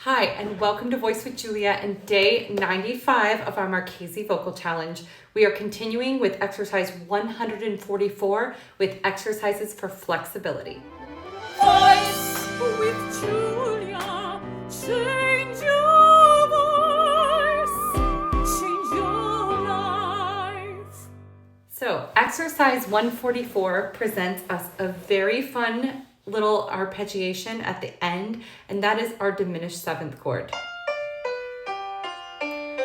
Hi, and welcome to Voice with Julia and day 95 of our Marchesi Vocal Challenge. We are continuing with exercise 144 with exercises for flexibility. Voice with Julia, change your voice, change your life. So exercise 144 presents us a very fun little arpeggiation at the end, and that is our diminished seventh chord,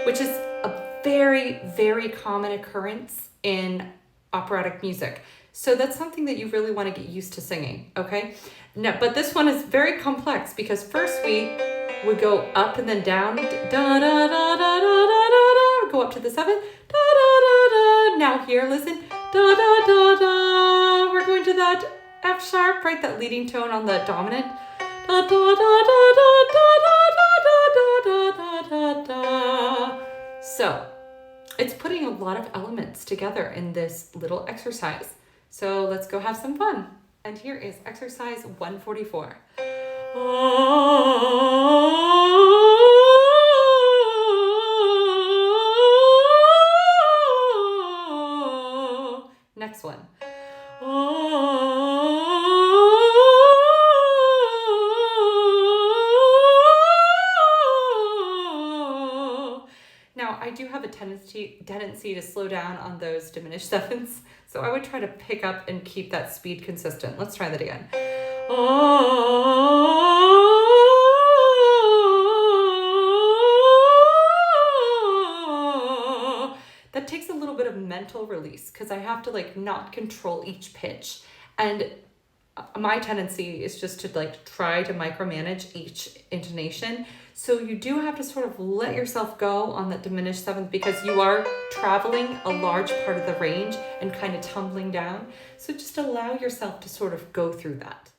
which is a very, very common occurrence in operatic music. So that's something that you really want to get used to singing, okay? No, but this one is very complex because first we would go up and then down, da da da da da da da, go up to the seventh, da da da da. Now here, listen, da da da da. We're going to that F sharp, right? That leading tone on the dominant. Da da da da da da da da da da da da. So it's putting a lot of elements together in this little exercise. So let's go have some fun. And here is exercise 144. Next one. Now, I do have a tendency to slow down on those diminished sevenths, so I would try to pick up and keep that speed consistent. Let's try that again. That takes a little bit of mental release because I have to not control each pitch. And my tendency is just to try to micromanage each intonation. So you do have to sort of let yourself go on that diminished seventh because you are traveling a large part of the range and kind of tumbling down. So just allow yourself to sort of go through that.